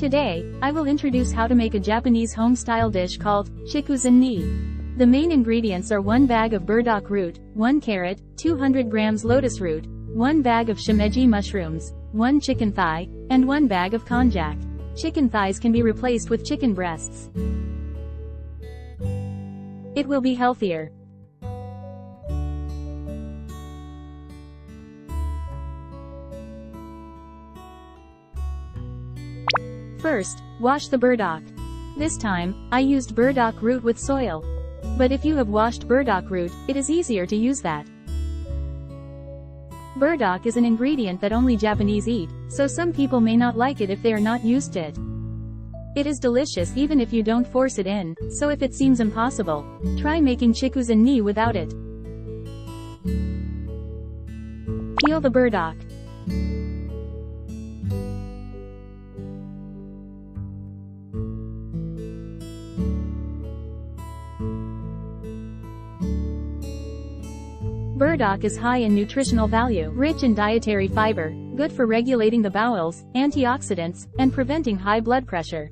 Today, I will introduce how to make a Japanese home-style dish called Chikuzen-ni. The main ingredients are 1 bag of burdock root, 1 carrot, 200 grams lotus root, 1 bag of shimeji mushrooms, 1 chicken thigh, and 1 bag of konjac. Chicken thighs can be replaced with chicken breasts. It will be healthier. First, wash the burdock. This time, I used burdock root with soil. But if you have washed burdock root, it is easier to use that. Burdock is an ingredient that only Japanese eat, so some people may not like it if they are not used to it. It is delicious even if you don't force it in, so if it seems impossible, try making Chikuzen-ni without it. Peel the burdock. Burdock is high in nutritional value, rich in dietary fiber, good for regulating the bowels, antioxidants, and preventing high blood pressure.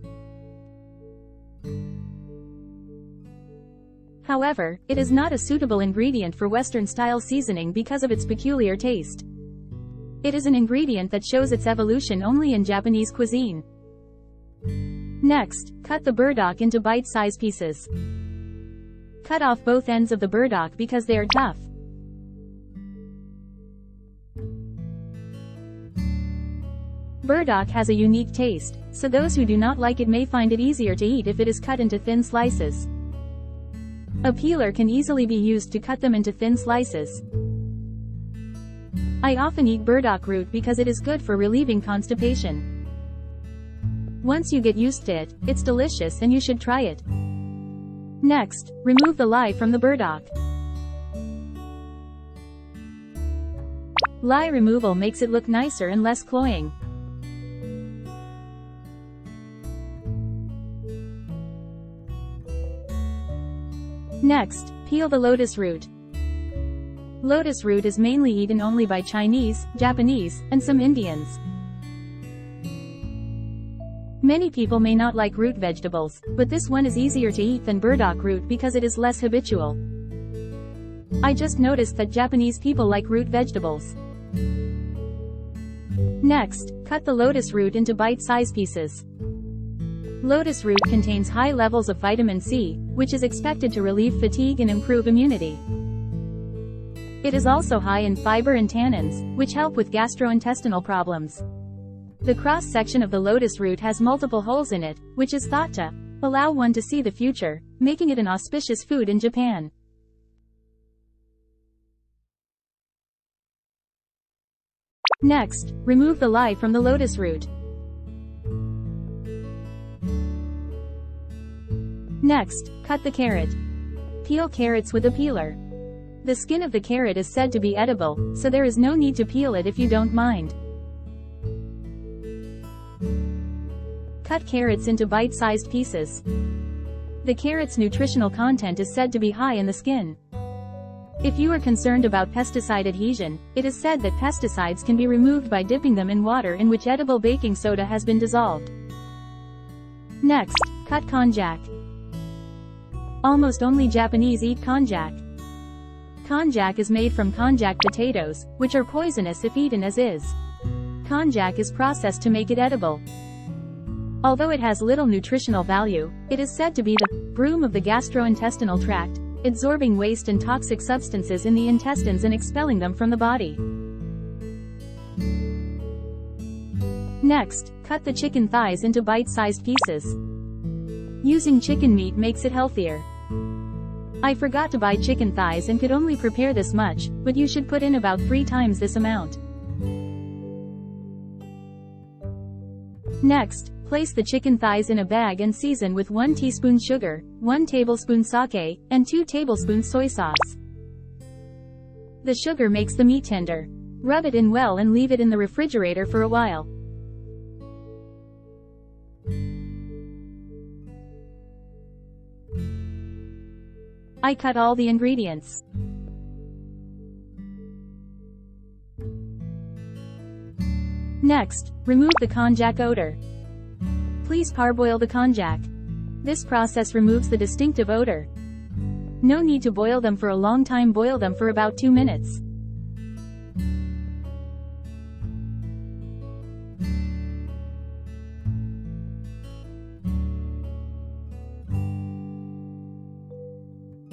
However, it is not a suitable ingredient for Western-style seasoning because of its peculiar taste. It is an ingredient that shows its evolution only in Japanese cuisine. Next, cut the burdock into bite-sized pieces. Cut off both ends of the burdock because they are tough. Burdock has a unique taste, so those who do not like it may find it easier to eat if it is cut into thin slices. A peeler can easily be used to cut them into thin slices. I often eat burdock root because it is good for relieving constipation. Once you get used to it, it's delicious and you should try it. Next, remove the lye from the burdock. Lye removal makes it look nicer and less cloying. Next, peel the lotus root. Lotus root is mainly eaten only by Chinese, Japanese, and some Indians. Many people may not like root vegetables, but this one is easier to eat than burdock root because it is less habitual. I just noticed that Japanese people like root vegetables. Next, cut the lotus root into bite-sized pieces. Lotus root contains high levels of vitamin C, which is expected to relieve fatigue and improve immunity. It is also high in fiber and tannins, which help with gastrointestinal problems. The cross-section of the lotus root has multiple holes in it, which is thought to allow one to see the future, making it an auspicious food in Japan. Next, remove the lye from the lotus root. Next, cut the carrot. Peel carrots with a peeler. The skin of the carrot is said to be edible, so there is no need to peel it if you don't mind. Cut carrots into bite-sized pieces. The carrot's nutritional content is said to be high in the skin. If you are concerned about pesticide adhesion, it is said that pesticides can be removed by dipping them in water in which edible baking soda has been dissolved. Next, cut konjac. Almost only Japanese eat konjac. Konjac is made from konjac potatoes, which are poisonous if eaten as is. Konjac is processed to make it edible. Although it has little nutritional value, it is said to be the broom of the gastrointestinal tract, absorbing waste and toxic substances in the intestines and expelling them from the body. Next, cut the chicken thighs into bite-sized pieces. Using chicken meat makes it healthier. I forgot to buy chicken thighs and could only prepare this much, but you should put in about 3 times this amount. Next, place the chicken thighs in a bag and season with 1 teaspoon sugar, 1 tablespoon sake, and 2 tablespoons soy sauce. The sugar makes the meat tender. Rub it in well and leave it in the refrigerator for a while. I cut all the ingredients. Next, remove the konjac odor. Please parboil the konjac. This process removes the distinctive odor. No need to boil them for a long time. Boil them for about 2 minutes.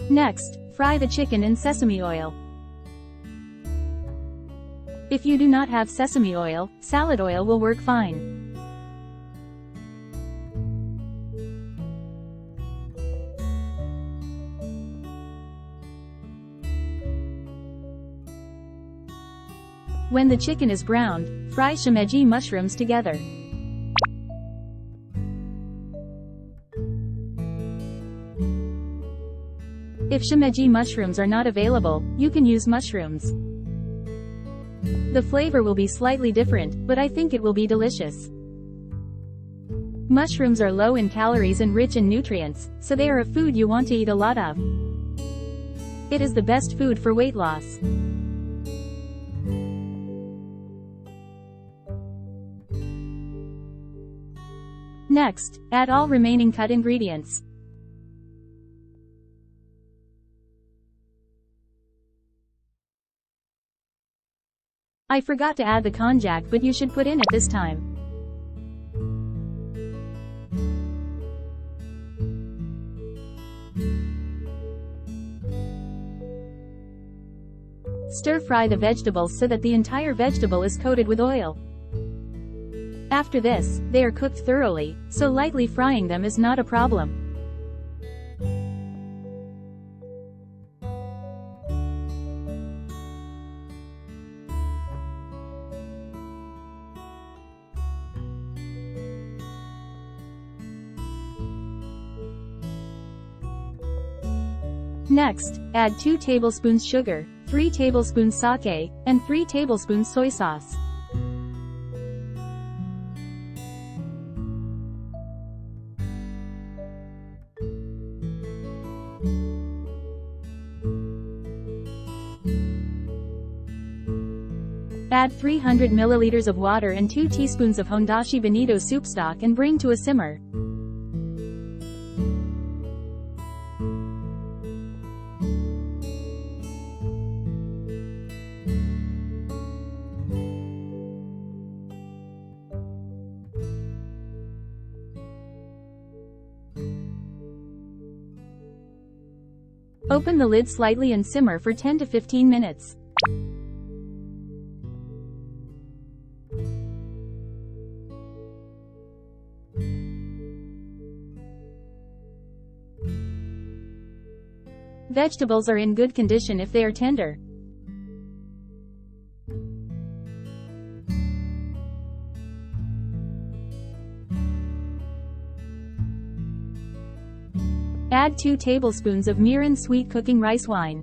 Next, fry the chicken in sesame oil. If you do not have sesame oil, salad oil will work fine. When the chicken is browned, fry shimeji mushrooms together. If shimeji mushrooms are not available, you can use mushrooms. The flavor will be slightly different, but I think it will be delicious. Mushrooms are low in calories and rich in nutrients, so they are a food you want to eat a lot of. It is the best food for weight loss. Next, add all remaining cut ingredients. I forgot to add the konjac, but you should put in at this time. Stir-fry the vegetables so that the entire vegetable is coated with oil. After this, they are cooked thoroughly, so lightly frying them is not a problem. Next, add 2 tablespoons sugar, 3 tablespoons sake, and 3 tablespoons soy sauce. Add 300 milliliters of water and 2 teaspoons of hondashi bonito soup stock and bring to a simmer. Open the lid slightly and simmer for 10 to 15 minutes. Vegetables are in good condition if they are tender. Add 2 tablespoons of mirin sweet cooking rice wine.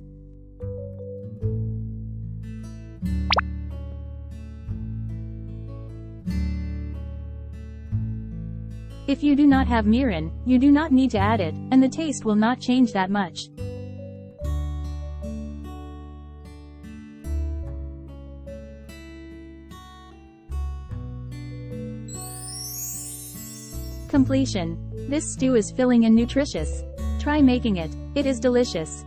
If you do not have mirin, you do not need to add it, and the taste will not change that much. Completion. This stew is filling and nutritious. Try making it. It is delicious.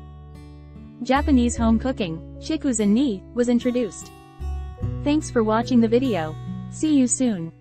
Japanese home cooking, Chikuzen-ni, was introduced. Thanks for watching the video. See you soon.